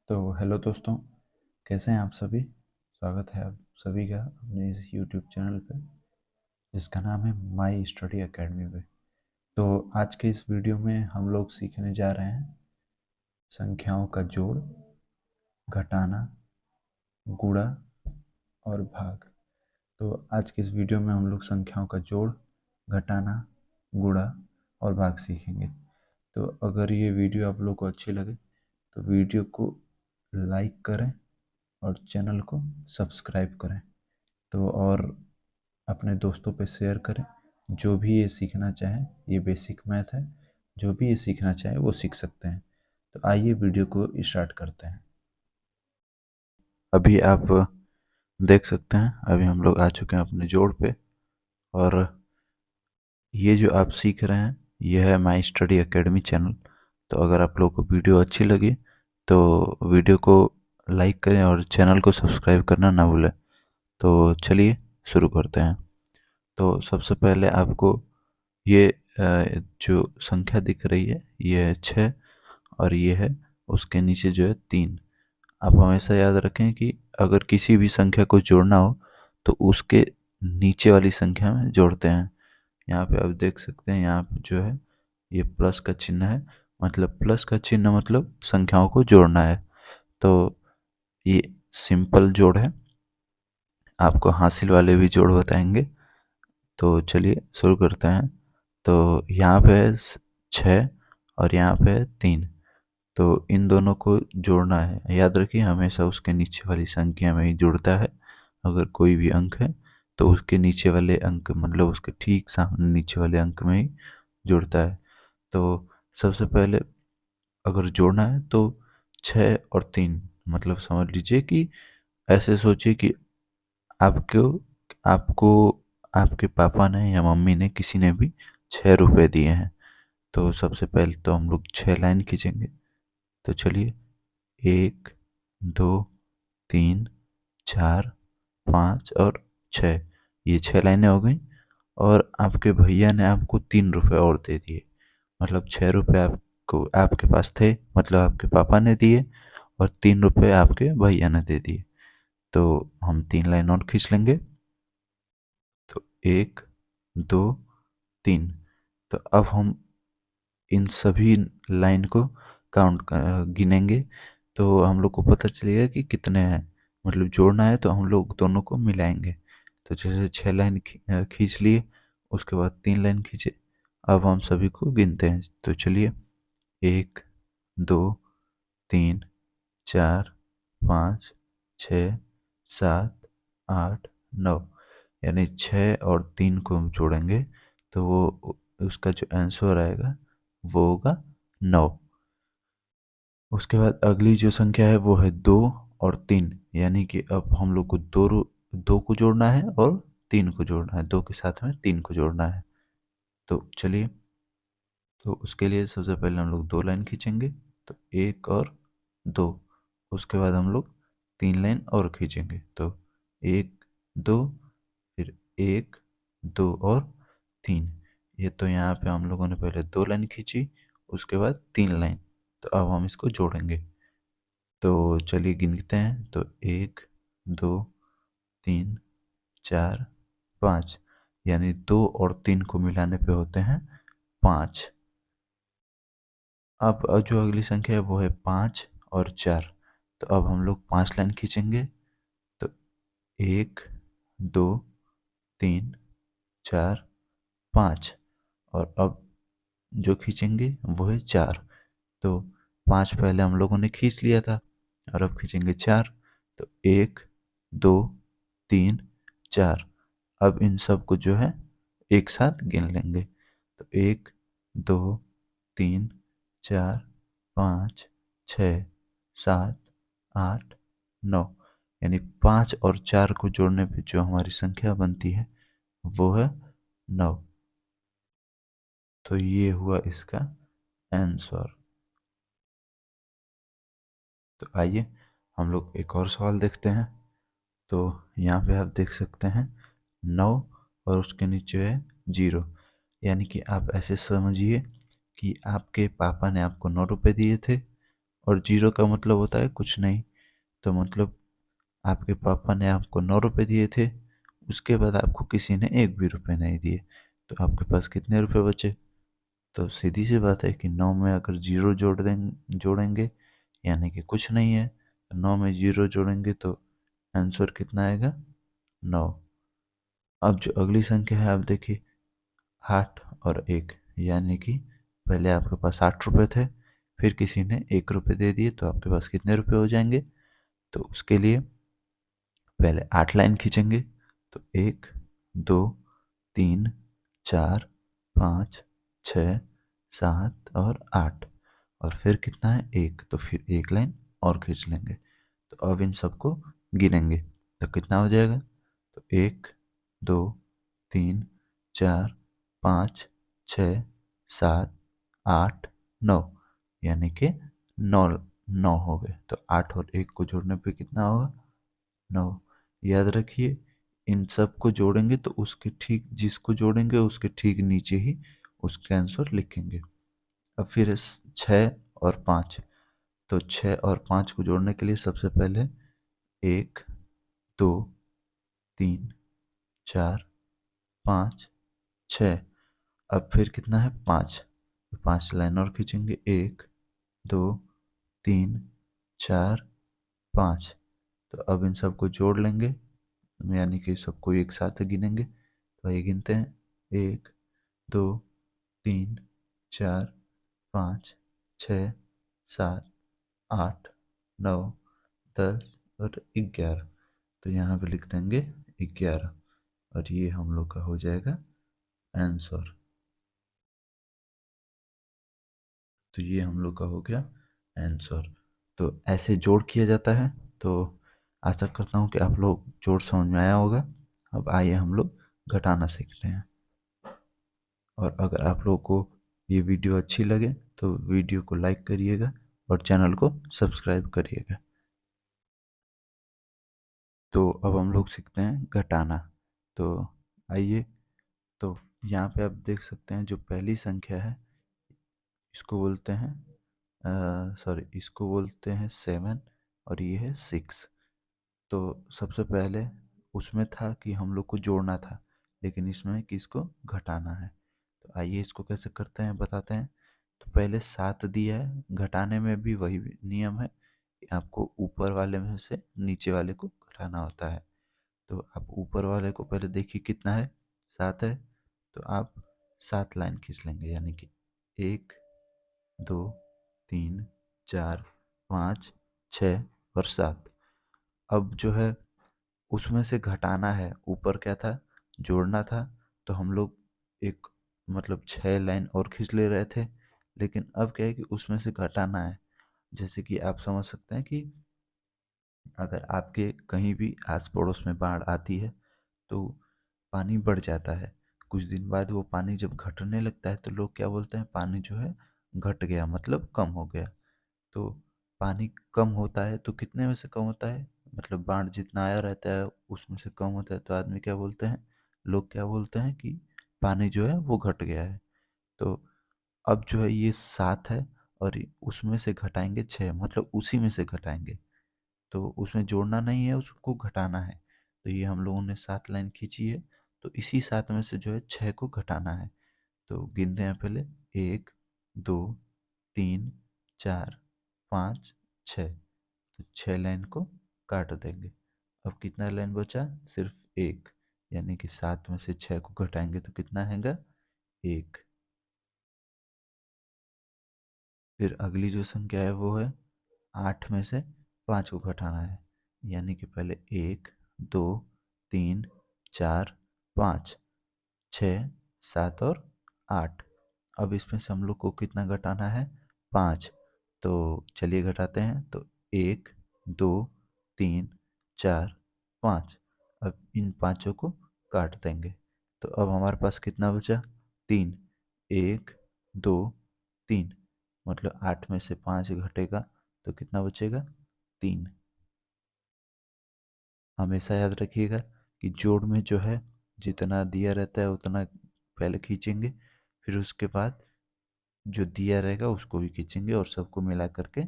तो हेलो दोस्तों, कैसे हैं आप सभी। स्वागत है आप सभी का अपने इस यूट्यूब चैनल पे जिसका नाम है माई स्टडी एकेडमी पे। तो आज के इस वीडियो में हम लोग सीखने जा रहे हैं संख्याओं का जोड़, घटाना, गुणा और भाग। तो आज के इस वीडियो में हम लोग संख्याओं का जोड़, घटाना, गुणा और भाग सीखेंगे। तो अगर ये वीडियो आप लोग को अच्छी लगे तो वीडियो को लाइक करें और चैनल को सब्सक्राइब करें। तो और अपने दोस्तों पे शेयर करें। जो भी ये सीखना चाहे, ये बेसिक मैथ है, जो भी ये सीखना चाहे वो सीख सकते हैं। तो आइए वीडियो को स्टार्ट करते हैं। अभी आप देख सकते हैं, अभी हम लोग आ चुके हैं अपने जोड़ पे। और ये जो आप सीख रहे हैं ये है माई स्टडी एकेडमी चैनल। तो अगर आप लोगों को वीडियो अच्छी लगी तो वीडियो को लाइक करें और चैनल को सब्सक्राइब करना ना भूलें। तो चलिए शुरू करते हैं। तो सबसे पहले आपको ये जो संख्या दिख रही है ये है 6 और ये है उसके नीचे जो है 3। आप हमेशा याद रखें कि अगर किसी भी संख्या को जोड़ना हो तो उसके नीचे वाली संख्या में जोड़ते हैं। यहाँ पे आप देख सकते हैं, यहाँ पे जो है ये प्लस का चिन्ह है, मतलब प्लस का चिन्ह मतलब संख्याओं को जोड़ना है। तो ये सिंपल जोड़ है, आपको हासिल वाले भी जोड़ बताएंगे। तो चलिए शुरू करते हैं। तो यहाँ पे है 6 और यहाँ पे है 3। तो इन दोनों को जोड़ना है। याद रखिए हमेशा उसके नीचे वाली संख्या में ही जुड़ता है। अगर कोई भी अंक है तो उसके नीचे वाले अंक मतलब उसके ठीक सामने नीचे वाले अंक में ही जुड़ता है। तो सबसे पहले अगर जोड़ना है तो 6 और 3, मतलब समझ लीजिए कि ऐसे सोचिए कि आपको आपको आपके पापा ने या मम्मी ने किसी ने भी 6 रुपए दिए हैं। तो सबसे पहले तो हम लोग 6 लाइन खींचेंगे। तो चलिए, 1, 2, 3, 4, 5 और 6, ये 6 लाइनें हो गई। और आपके भैया ने आपको 3 रुपए और दे दिए, मतलब 6 रुपए आपको आपके पास थे, मतलब आपके पापा ने दिए, और 3 रुपए आपके भैया ने दे दिए। तो हम 3 लाइन और खींच लेंगे। तो 1, 2, 3। तो अब हम इन सभी लाइन को गिनेंगे। तो हम लोग को पता चलेगा कि कितने हैं, मतलब जोड़ना है तो हम लोग दोनों को मिलाएंगे। तो जैसे 6 लाइन खींच लिए, उसके बाद 3 लाइन खींचे। अब हम सभी को गिनते हैं। तो चलिए, 1, 2, 3, 4, 5, 6, 7, 8, 9। यानी 6 और 3 को हम जोड़ेंगे तो वो उसका जो आंसर आएगा वो होगा 9। उसके बाद अगली जो संख्या है वो है 2 और 3, यानी कि अब हम लोग को दो को जोड़ना है और 3 को जोड़ना है, 2 के साथ में 3 को जोड़ना है। तो चलिए, तो उसके लिए सबसे पहले हम लोग 2 लाइन खींचेंगे। तो 1 और 2। उसके बाद हम लोग 3 लाइन और खींचेंगे। तो 1, 2, फिर 1, 2 और 3। ये तो यहाँ पे हम लोगों ने पहले 2 लाइन खींची, उसके बाद 3 लाइन। तो अब हम इसको जोड़ेंगे। तो चलिए गिनते हैं। तो 1, 2, 3, 4, 5, यानी 2 और 3 को मिलाने पे होते हैं 5। अब जो अगली संख्या है वो है 5 और 4। तो अब हम लोग 5 लाइन खींचेंगे। तो 1, 2, 3, 4, 5। और अब जो खींचेंगे वो है 4। तो 5 पहले हम लोगों ने खींच लिया था और अब खींचेंगे 4। तो 1, 2, 3, 4। अब इन सब को जो है एक साथ गिन लेंगे। तो 1, 2, 3, 4, 5, 6, 7, 8, 9। यानी 5 और 4 को जोड़ने पे जो हमारी संख्या बनती है वो है 9। तो ये हुआ इसका आंसर। तो आइए हम लोग एक और सवाल देखते हैं। तो यहाँ पे आप देख सकते हैं 9 और उसके नीचे है 0। यानी कि आप ऐसे समझिए कि आपके पापा ने आपको 9 रुपए दिए थे और जीरो का मतलब होता है कुछ नहीं। तो मतलब आपके पापा ने आपको 9 रुपये दिए थे, उसके बाद आपको किसी ने 1 भी रुपये नहीं दिए, तो आपके पास कितने रुपए बचे? तो सीधी सी बात है कि 9 में अगर जीरो जोड़ेंगे यानी कि कुछ नहीं है, तो 9 में जीरो जोड़ेंगे तो आंसर कितना आएगा? 9। अब जो अगली संख्या है आप देखिए, 8 और 1, यानी कि पहले आपके पास 8 रुपये थे, फिर किसी ने 1 रुपये दे दिए, तो आपके पास कितने रुपये हो जाएंगे? तो उसके लिए पहले 8 लाइन खींचेंगे, तो 1, 2, 3, 4, 5, 6, 7 और 8, और फिर कितना है? 1, तो फिर 1 लाइन और खींच लेंगे। तो अब इन सबको गिनेंगे तो कितना हो जाएगा? तो 1, 2, 3, 4, 5, 6, 7, 8, 9, यानी कि 9 9 हो गए। तो 8 और 1 को जोड़ने पे कितना होगा? 9। याद रखिए, इन सब को जोड़ेंगे तो उसके ठीक, जिसको जोड़ेंगे उसके ठीक नीचे ही उसका आंसर लिखेंगे। अब फिर 6 और 5, तो 6 और 5 को जोड़ने के लिए सबसे पहले 1, 2, 3, 4, 5, 6। अब फिर कितना है? 5, तो 5 लाइन और खींचेंगे, 1, 2, 3, 4, 5। तो अब इन सबको जोड़ लेंगे, यानी कि सबको एक साथ गिनेंगे। तो ये गिनते हैं, 1, 2, 3, 4, 5, 6, 7, 8, 9, 10 और 11। तो यहाँ पे लिख देंगे 11, और ये हम लोग का हो जाएगा आंसर। तो ये हम लोग का हो गया आंसर। तो ऐसे जोड़ किया जाता है। तो आशा करता हूँ कि आप लोग जोड़ समझ में आया होगा। अब आइए हम लोग घटाना सीखते हैं। और अगर आप लोगों को ये वीडियो अच्छी लगे तो वीडियो को लाइक करिएगा और चैनल को सब्सक्राइब करिएगा। तो अब हम लोग सीखते हैं घटाना। तो आइए, तो यहाँ पे आप देख सकते हैं जो पहली संख्या है, इसको बोलते हैं इसको बोलते हैं 7, और ये है 6। तो सबसे पहले उसमें था कि हम लोग को जोड़ना था, लेकिन इसमें कि इसको घटाना है। तो आइए इसको कैसे करते हैं बताते हैं। तो पहले 7 दिया है, घटाने में भी वही नियम है कि आपको ऊपर वाले में से नीचे वाले को घटाना होता है। तो आप ऊपर वाले को पहले देखिए कितना है, 7 है, तो आप 7 लाइन खींच लेंगे, यानी कि 1, 2, 3, 4, 5, 6 और 7। अब जो है उसमें से घटाना है, ऊपर क्या था? जोड़ना था। तो हम लोग एक मतलब 6 लाइन और खींच ले रहे थे, लेकिन अब क्या है कि उसमें से घटाना है। जैसे कि आप समझ सकते हैं कि अगर आपके कहीं भी आस पड़ोस में बाढ़ आती है तो पानी बढ़ जाता है। कुछ दिन बाद वो पानी जब घटने लगता है तो लोग क्या बोलते हैं? पानी जो है घट गया, मतलब कम हो गया। तो पानी कम होता है तो कितने में से कम होता है? मतलब बाढ़ जितना आया रहता है उसमें से कम होता है, तो आदमी क्या बोलते हैं? लोग क्या बोलते हैं कि पानी जो है वो घट गया है। तो अब जो है ये 7 है, और उसमें से घटाएंगे 6, मतलब उसी में से घटाएंगे। तो उसमें जोड़ना नहीं है, उसको घटाना है। तो ये हम लोगों ने 7 लाइन खींची है, तो इसी 7 में से जो है 6 को घटाना है। तो गिनते हैं पहले, 1, 2, 3, 4, 5, 6। तो 6 लाइन को काट देंगे। अब कितना लाइन बचा? सिर्फ एक, यानी कि 7 में से 6 को घटाएंगे तो कितना आएगा? 1। फिर अगली जो संख्या है वो है 8 में से 5 को घटाना है, यानी कि पहले 1, 2, 3, 4, 5, 6, 7 और 8। अब इसमें से हम लोग को कितना घटाना है? 5। तो चलिए घटाते हैं। तो 1, 2, 3, 4, 5। अब इन पाँचों को काट देंगे। तो अब हमारे पास कितना बचा? 3। 1, 2, 3, मतलब 8 में से 5 घटेगा तो कितना बचेगा? 3। हमेशा याद रखिएगा कि जोड़ में जो है जितना दिया रहता है उतना पहले खींचेंगे, फिर उसके बाद जो दिया रहेगा उसको भी खींचेंगे और सबको मिला करके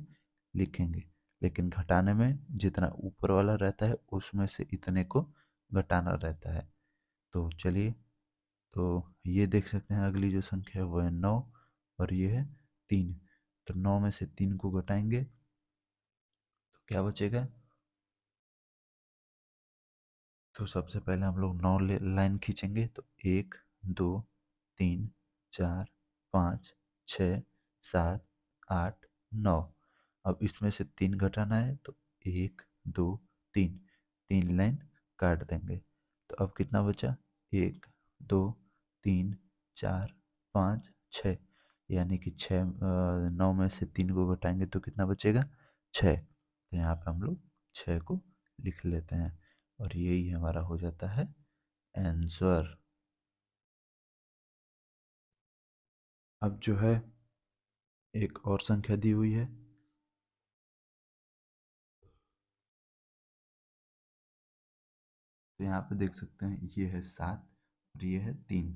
लिखेंगे, लेकिन घटाने में जितना ऊपर वाला रहता है उसमें से इतने को घटाना रहता है। तो चलिए, तो ये देख सकते हैं अगली जो संख्या है वो है 9 और ये है 3। तो 9 में से 3 को घटाएंगे तो क्या बचेगा? तो सबसे पहले हम लोग 9 लाइन खींचेंगे, तो 1 2 3 4 5 6 7 8 9। अब इसमें से 3 घटाना है, तो 1 2 3, 3 लाइन काट देंगे। तो अब कितना बचा? 1 2 3 4 5 6, यानी कि 6, 9 में से 3 को घटाएंगे तो कितना बचेगा? 6। तो यहाँ पे हम लोग 6 को लिख लेते हैं और यही हमारा हो जाता है आंसर। अब जो है एक और संख्या दी हुई है, तो यहाँ पे देख सकते हैं ये है 7 और ये है 3।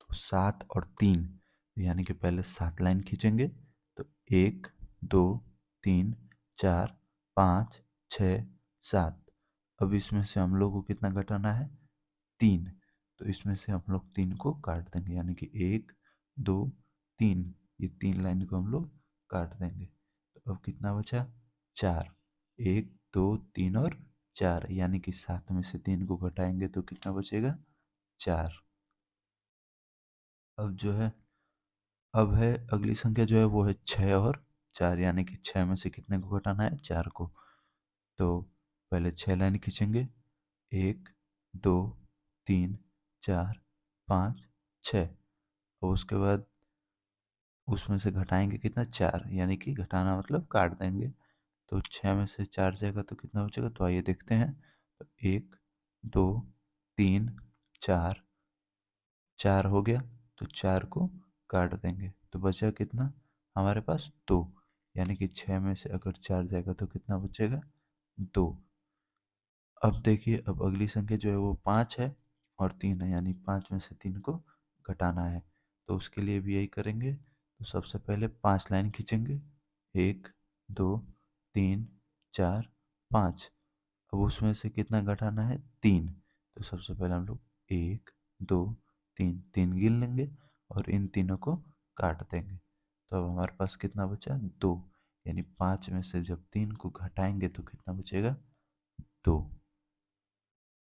तो 7 और 3, यानी कि पहले 7 लाइन खींचेंगे, तो 1 2 3 4 5 6 7। अब इसमें से हम लोग को कितना घटाना है? 3। तो इसमें से हम लोग 3 को काट देंगे, यानी कि 1 2 3, ये 3 लाइन को हम लोग काट देंगे। तो अब कितना बचा? 4। 1 2 3 और 4, यानी कि 7 में से 3 को घटाएंगे तो कितना बचेगा? 4। अब जो है, अब है अगली संख्या जो है वो है 6 और 4, यानी कि 6 में से कितने को घटाना है? 4 को। तो पहले 6 लाइन खींचेंगे, 1 2 3 4 5 6। और उसके बाद उसमें से घटाएंगे कितना? 4, यानी कि घटाना मतलब काट देंगे। तो 6 में से 4 जाएगा तो कितना बचेगा? तो आइए देखते हैं। तो 1 2 3 4, 4 हो गया, तो 4 को काट देंगे तो बचा कितना हमारे पास? 2, यानी कि 6 में से अगर 4 जाएगा तो कितना बचेगा? 2। अब देखिए, अब अगली संख्या जो है वो 5 है और 3 है, यानी 5 में से 3 को घटाना है। तो उसके लिए भी यही करेंगे। तो सबसे पहले 5 लाइन खींचेंगे, 1 2 3 4 5। अब उसमें से कितना घटाना है? 3। तो सबसे पहले हम लोग 1 2 3, 3 गिन लेंगे और इन तीनों को काट देंगे। तो अब हमारे पास कितना बचा? 2, यानी 5 में से जब 3 को घटाएंगे तो कितना बचेगा? 2।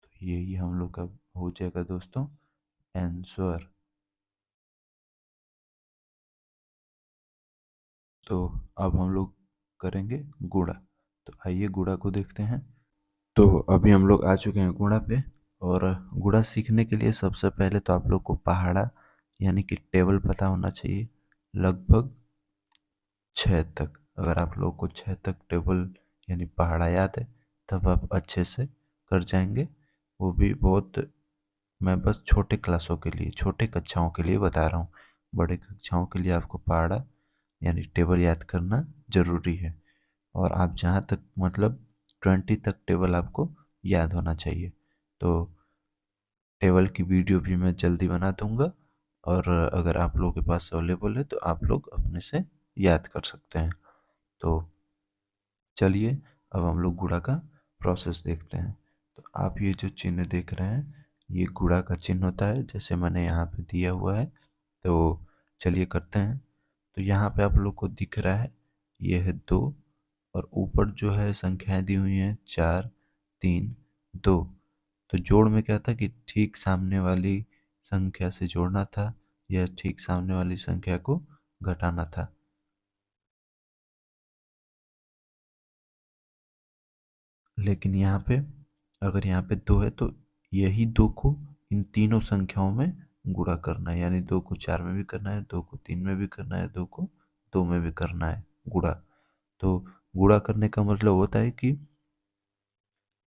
तो यही हम लोग का हो जाएगा दोस्तों आंसर। तो अब हम लोग करेंगे गुणा। तो आइए गुणा को देखते हैं। तो अभी हम लोग आ चुके हैं गुणा पे। और गुणा सीखने के लिए सबसे पहले तो आप लोग को पहाड़ा यानी कि टेबल पता होना चाहिए, लगभग 6 तक। अगर आप लोग को 6 तक टेबल यानी पहाड़ा याद है तब आप अच्छे से कर जाएंगे। वो भी बहुत, मैं बस छोटे क्लासों के लिए, छोटे कक्षाओं के लिए बता रहा हूँ। बड़े कक्षाओं के लिए आपको पहाड़ा यानी टेबल याद करना ज़रूरी है। और आप जहाँ तक मतलब 20 तक टेबल आपको याद होना चाहिए। तो टेबल की वीडियो भी मैं जल्दी बना दूंगा, और अगर आप लोगों के पास अवेलेबल है तो आप लोग अपने से याद कर सकते हैं। तो चलिए, अब हम लोग गुणा का प्रोसेस देखते हैं। तो आप ये जो चिन्ह देख रहे हैं ये गुणा का चिन्ह होता है, जैसे मैंने यहाँ पे दिया हुआ है। तो चलिए करते हैं। तो यहाँ पे आप लोग को दिख रहा है ये है 2, और ऊपर जो है संख्याएं दी हुई हैं 4 3 2। तो जोड़ में क्या था कि ठीक सामने वाली संख्या से जोड़ना था या ठीक सामने वाली संख्या को घटाना था। लेकिन यहाँ पे अगर यहाँ पे 2 है तो यही 2 को इन तीनों संख्याओं में गुणा करना है, यानी 2 को 4 में भी करना है, 2 को 3 में भी करना है, 2 को 2 में भी करना है गुणा। तो गुणा करने का मतलब होता है कि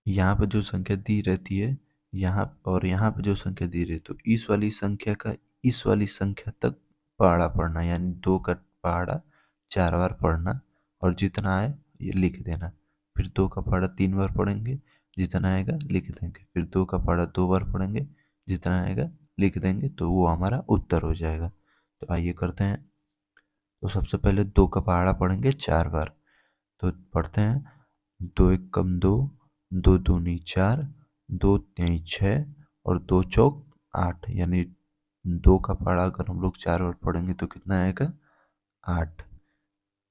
यहाँ पे जो संख्या दी रहती है यहाँ और यहाँ पे जो संख्या दी रहती है, तो इस वाली संख्या का इस वाली संख्या तक पहाड़ा पढ़ना, यानी 2 का पहाड़ा 4 बार पढ़ना और जितना आए ये लिख देना। फिर 2 का पहाड़ा 3 बार पढ़ेंगे, जितना आएगा लिख देंगे। फिर 2 का पहाड़ा 2 बार पढ़ेंगे, जितना आएगा लिख देंगे, तो वो हमारा उत्तर हो जाएगा। तो आइए करते हैं। तो सबसे पहले 2 का पहाड़ा पढ़ेंगे 4 बार, तो पढ़ते हैं, 2 × 1 = 2, 2 × 2 = 4, 2 × 3 = 6 और 2 × 4 = 8। यानी 2 का पहाड़ा अगर हम लोग 4 बार पढ़ेंगे तो कितना आएगा? 8।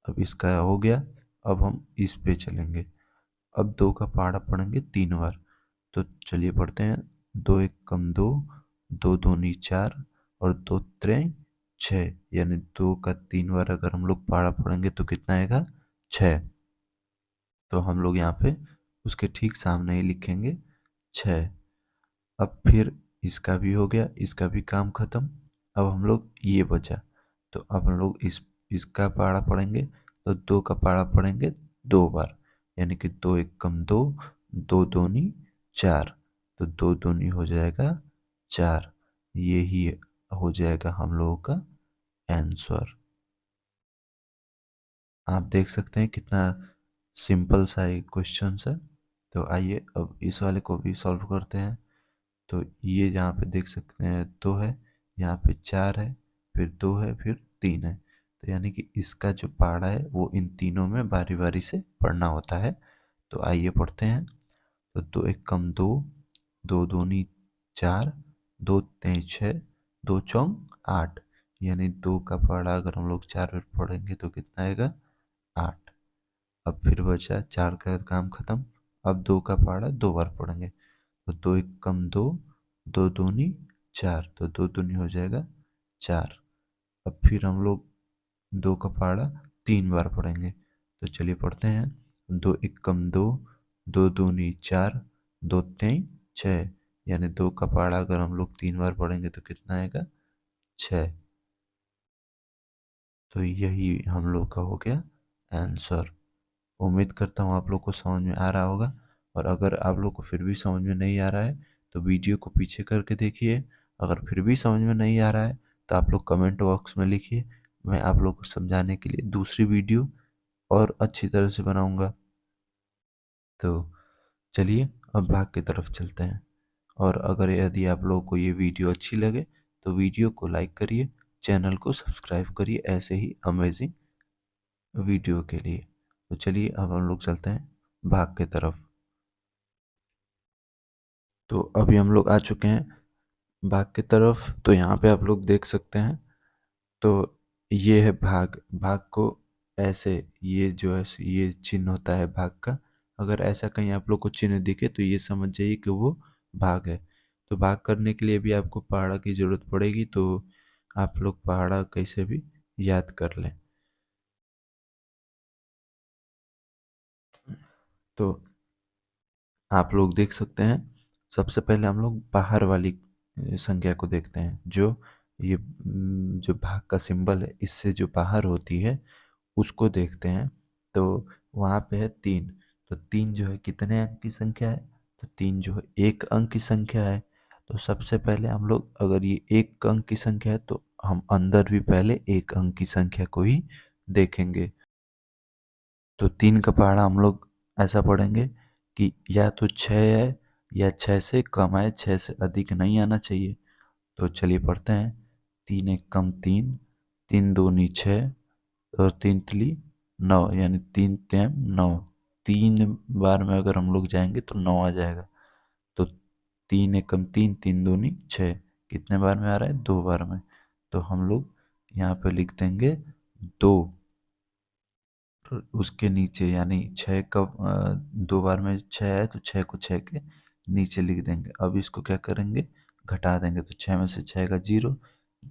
अब इसका हो गया। अब हम इस पे चलेंगे। अब 2 का पहाड़ा पढ़ेंगे 3 बार। तो चलिए पढ़ते हैं, 2 × 1 = 2, 2 × 2 = 4 और 2 × 3 = 6। यानी 2 का 3 बार अगर हम लोग पहाड़ा पढ़ेंगे तो कितना आएगा? 6। तो हम लोग यहाँ पे उसके ठीक सामने ही लिखेंगे 6। अब फिर इसका भी हो गया, इसका भी काम खत्म। अब हम लोग ये बचा, तो अब हम लोग इसका पहाड़ा पढ़ेंगे। तो 2 का पहाड़ा पढ़ेंगे 2 बार, यानी कि 2 × 1 = 2, 2 × 2 = 4। तो 2 × 2 = हो जाएगा 4। यही हो जाएगा हम लोगों का आंसर। आप देख सकते हैं कितना सिंपल सा एक क्वेश्चन है। तो आइए अब इस वाले को भी सॉल्व करते हैं। तो ये जहाँ पे देख सकते हैं 2 है, यहाँ पे 4 है, फिर 2 है, फिर 3 है। तो यानी कि इसका जो पहाड़ा है वो इन तीनों में बारी बारी से पढ़ना होता है। तो आइए पढ़ते हैं। तो 2 × 1 = 2, 2 × 2 = 4, 2 × 3 = 6, 2 × 4 = 8। यानी 2 का पहाड़ा अगर हम लोग 4 बार पढ़ेंगे तो कितना आएगा? 8। अब फिर बचा 4 का काम खत्म। अब 2 का पहाड़ा 2 बार पढ़ेंगे। तो 2 × 1 = 2, 2 × 2 = 4। तो 2 हो जाएगा 4। अब फिर हम लोग 2 का पहाड़ा 3 बार पढ़ेंगे। तो चलिए पढ़ते हैं, 2 × 1 = 2, 2 × 2 = 4, 2 × 3 = 6। यानी 2 का पहाड़ा अगर हम लोग 3 बार पढ़ेंगे तो कितना आएगा? 6। तो यही हम लोग का हो गया आंसर। उम्मीद करता हूँ आप लोग को समझ में आ रहा होगा। और अगर आप लोग को फिर भी समझ में नहीं आ रहा है तो वीडियो को पीछे करके देखिए। अगर फिर भी समझ में नहीं आ रहा है तो आप लोग कमेंट बॉक्स में लिखिए, मैं आप लोग को समझाने के लिए दूसरी वीडियो और अच्छी तरह से बनाऊंगा। तो चलिए अब भाग की तरफ चलते हैं। और अगर यदि आप लोगों को ये वीडियो अच्छी लगे तो वीडियो को लाइक करिए, चैनल को सब्सक्राइब करिए ऐसे ही अमेजिंग वीडियो के लिए। तो चलिए अब हम लोग चलते हैं भाग की तरफ। तो अभी हम लोग आ चुके हैं भाग की तरफ। तो यहाँ पे आप लोग देख सकते हैं, तो ये है भाग। भाग को ऐसे, ये जो है ये चिन्ह होता है भाग का। अगर ऐसा कहीं आप लोग को चिन्ह दिखे तो ये समझ जाइए कि वो भाग है। तो भाग करने के लिए भी आपको पहाड़ा की ज़रूरत पड़ेगी, तो आप लोग पहाड़ा कैसे भी याद कर लें। तो आप लोग देख सकते हैं, सबसे पहले हम लोग बाहर वाली संख्या को देखते हैं। जो ये जो भाग का सिंबल है इससे जो बाहर होती है उसको देखते हैं। तो वहाँ पे है 3। तो 3 जो है कितने अंक की संख्या है? तो 3 जो है 1 अंक की संख्या है। तो सबसे पहले हम लोग, अगर ये 1 अंक की संख्या है तो हम अंदर भी पहले 1 अंक की संख्या को ही देखेंगे। तो 3 का पहाड़ा हम लोग ऐसा पढ़ेंगे कि या तो 6 है या 6 से कम है, 6 से अधिक नहीं आना चाहिए। तो चलिए पढ़ते हैं, 3 × 1 = 3, 3 × 2 = 6 और 3 × 3 = 9। यानी 3 × 9। 3 बार में अगर हम लोग जाएंगे तो 9 आ जाएगा। तो 3 × 1 = 3, 3 × 2 = 6। कितने बार में आ रहा है? 2 बार में। तो हम लोग यहाँ पे लिख देंगे 2। उसके नीचे यानी 6 का 2 बार में 6 है तो 6 को 6 के नीचे लिख देंगे। अब इसको क्या करेंगे? घटा देंगे। तो 6 में से 6 का 0,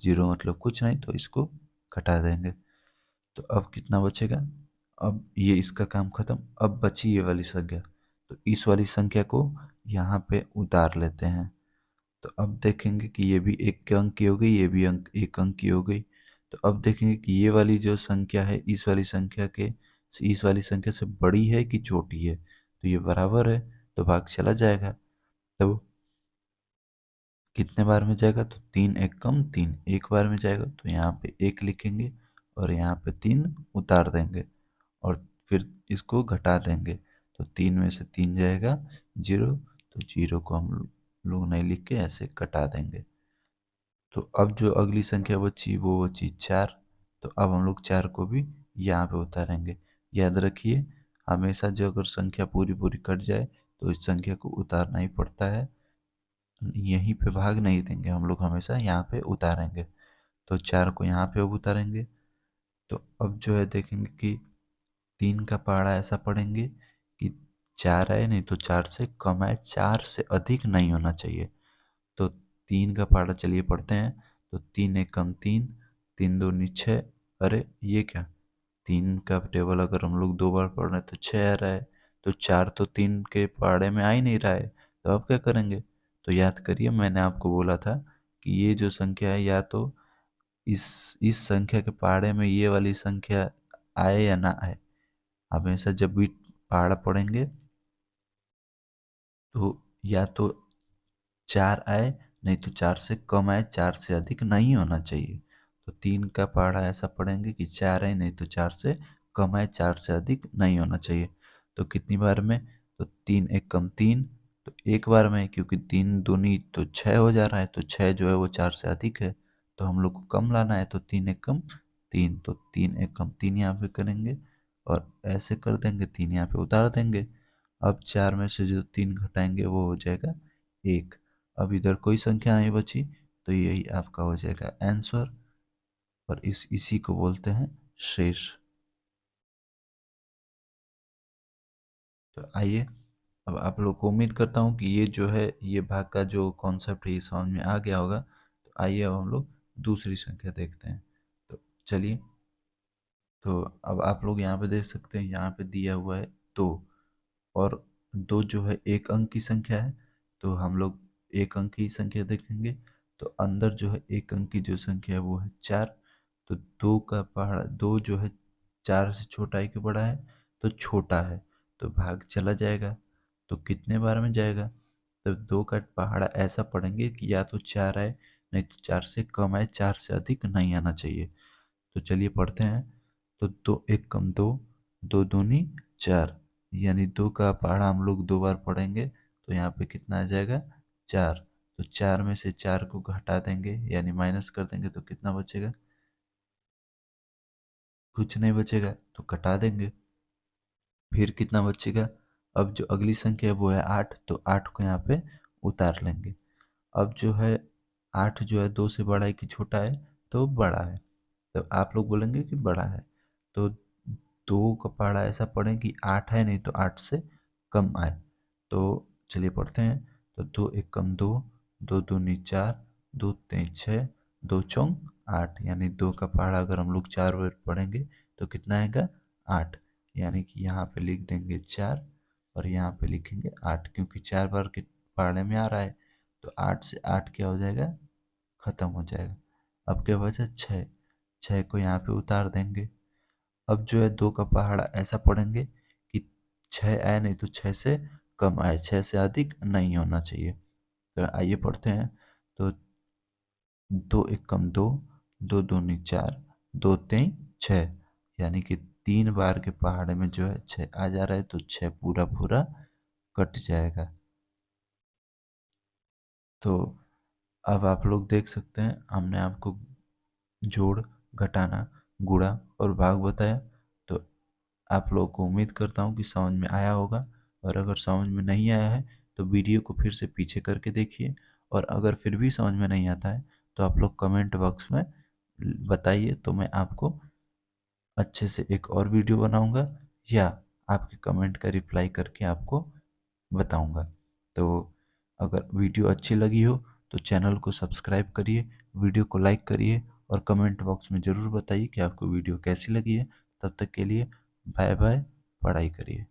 0 मतलब कुछ नहीं, तो इसको घटा देंगे। तो अब कितना बचेगा? अब ये इसका काम खत्म। अब बची ये वाली संख्या, तो इस वाली संख्या को यहाँ पे उतार लेते हैं। तो अब देखेंगे कि ये भी 1 अंक की हो गई, ये भी 1 अंक की हो गई। तो अब देखेंगे कि ये वाली जो संख्या है इस वाली संख्या से बड़ी है कि छोटी है। तो ये बराबर है, तो भाग चला जाएगा। तो कितने बार में जाएगा? तो 3 × 1 = 3। एक बार में जाएगा तो यहाँ पे 1 लिखेंगे और यहाँ पे 3 उतार देंगे और फिर इसको घटा देंगे। तो 3 में से 3 जाएगा 0, तो 0 को हम लोग नहीं लिख के ऐसे घटा देंगे। तो अब जो अगली संख्या बची वो बची 4। तो अब हम लोग 4 को भी यहाँ पे उतारेंगे। याद रखिए, हमेशा जो अगर संख्या पूरी पूरी कट जाए तो इस संख्या को उतारना ही पड़ता है, यहीं पे भाग नहीं देंगे हम लोग, हमेशा यहाँ पे उतारेंगे। तो 4 को यहाँ पे अब उतारेंगे। तो अब जो है देखेंगे कि 3 का पहाड़ा ऐसा पढ़ेंगे कि 4 आए नहीं तो 4 से कम आए, 4 से अधिक नहीं होना चाहिए। तो 3 का पहाड़ा चलिए पढ़ते हैं। तो 3 एक कम 3, 3 दूनी 6। अरे ये क्या, 3 का टेबल अगर हम लोग 2 बार पढ़ रहे हैं तो 6 आ रहा है, तो 4 तो 3 के पहाड़े में आ ही नहीं रहा है। तो अब क्या करेंगे, तो याद करिए मैंने आपको बोला था कि ये जो संख्या है या तो इस संख्या के पहाड़े में ये वाली संख्या आए या ना आए। हमेशा जब भी पहाड़ा पढ़ेंगे तो या तो 4 आए, नहीं तो 4 से कम आए, 4 से अधिक नहीं होना चाहिए। तो 3 का पहाड़ा ऐसा पढ़ेंगे कि 4 आए नहीं तो 4 से कम आए, 4 से अधिक नहीं होना चाहिए। तो कितनी बार में, तो 3 एक कम 3, तो एक बार में, क्योंकि 3 दूनी तो 6 हो जा रहा है, तो 6 जो है वो 4 से अधिक है, तो हम लोग को कम लाना है। तो 3 एक कम 3, तो 3 एक कम 3 यहाँ पे करेंगे और ऐसे कर देंगे, 3 यहाँ पे उतार देंगे। अब 4 में से जो 3 घटाएंगे वो हो जाएगा 1। अब इधर कोई संख्या नहीं बची, तो यही आपका हो जाएगा आंसर, और इसी को बोलते हैं शेष। तो आइए, अब आप लोग को उम्मीद करता हूँ कि ये जो है ये भाग का जो कॉन्सेप्ट है ये समझ में आ गया होगा। तो आइए अब हम लोग दूसरी संख्या देखते हैं। तो चलिए, तो अब आप लोग यहाँ पे देख सकते हैं, यहाँ पे दिया हुआ है 2, और 2 जो है एक अंक की संख्या है, तो हम लोग एक अंक की संख्या देखेंगे। तो अंदर जो है एक अंक की जो संख्या है वो है 4। तो 2 का पहाड़ा 2 जो है 4 से छोटा है कि बड़ा है, तो छोटा है, तो भाग चला जाएगा। तो कितने बार में जाएगा, तो 2 का पहाड़ा ऐसा पढ़ेंगे कि या तो 4 आए, नहीं तो 4 से कम आए, 4 से अधिक नहीं आना चाहिए। तो चलिए पढ़ते हैं। तो 2 एक कम 2, 2 दूनी 4, यानी 2 का पहाड़ा हम लोग 2 बार पढ़ेंगे, तो यहाँ पे कितना आ जाएगा 4। तो 4 में से 4 को घटा देंगे यानी माइनस कर देंगे, तो कितना बचेगा, कुछ नहीं बचेगा, तो घटा देंगे। फिर कितना बचेगा, अब जो अगली संख्या है वो है 8, तो 8 को यहाँ पे उतार लेंगे। अब जो है 8 जो है 2 से बड़ा है कि छोटा है, तो बड़ा है, तो आप लोग बोलेंगे कि बड़ा है। तो 2 का पहाड़ा ऐसा पढ़ें कि 8 है नहीं तो 8 से कम आए। तो चलिए पढ़ते हैं। तो 2 एक कम 2, 2 दूनी 4, 2 तीन 6, 2 चौक 8, यानी 2 का पहाड़ा अगर हम लोग 4 बार पढ़ेंगे तो कितना आएगा 8, यानी कि यहाँ पे लिख देंगे 4 और यहाँ पे लिखेंगे 8, क्योंकि 4 बार के पहाड़े में आ रहा है। तो 8 से 8 क्या हो जाएगा, खत्म हो जाएगा। अब क्या बचा 6, 6 को यहाँ पे उतार देंगे। अब जो है 2 का पहाड़ा ऐसा पढ़ेंगे कि 6 आए नहीं तो 6 से कम आए, 6 से अधिक नहीं होना चाहिए। तो आइए पढ़ते हैं। तो 2 एक कम 2, 2 दूनी 4, 2 तीन 6, यानी कि 3 बार के पहाड़े में जो है 6 आ जा रहा है, तो 6 पूरा पूरा कट जाएगा। तो अब आप लोग देख सकते हैं हमने आपको जोड़, घटाना, गुणा और भाग बताया। तो आप लोगों को उम्मीद करता हूँ कि समझ में आया होगा, और अगर समझ में नहीं आया है तो वीडियो को फिर से पीछे करके देखिए, और अगर फिर भी समझ में नहीं आता है तो आप लोग कमेंट बॉक्स में बताइए, तो मैं आपको अच्छे से एक और वीडियो बनाऊंगा या आपके कमेंट का रिप्लाई करके आपको बताऊंगा। तो अगर वीडियो अच्छी लगी हो तो चैनल को सब्सक्राइब करिए, वीडियो को लाइक करिए, और कमेंट बॉक्स में ज़रूर बताइए कि आपको वीडियो कैसी लगी है। तब तक के लिए बाय बाय, पढ़ाई करिए।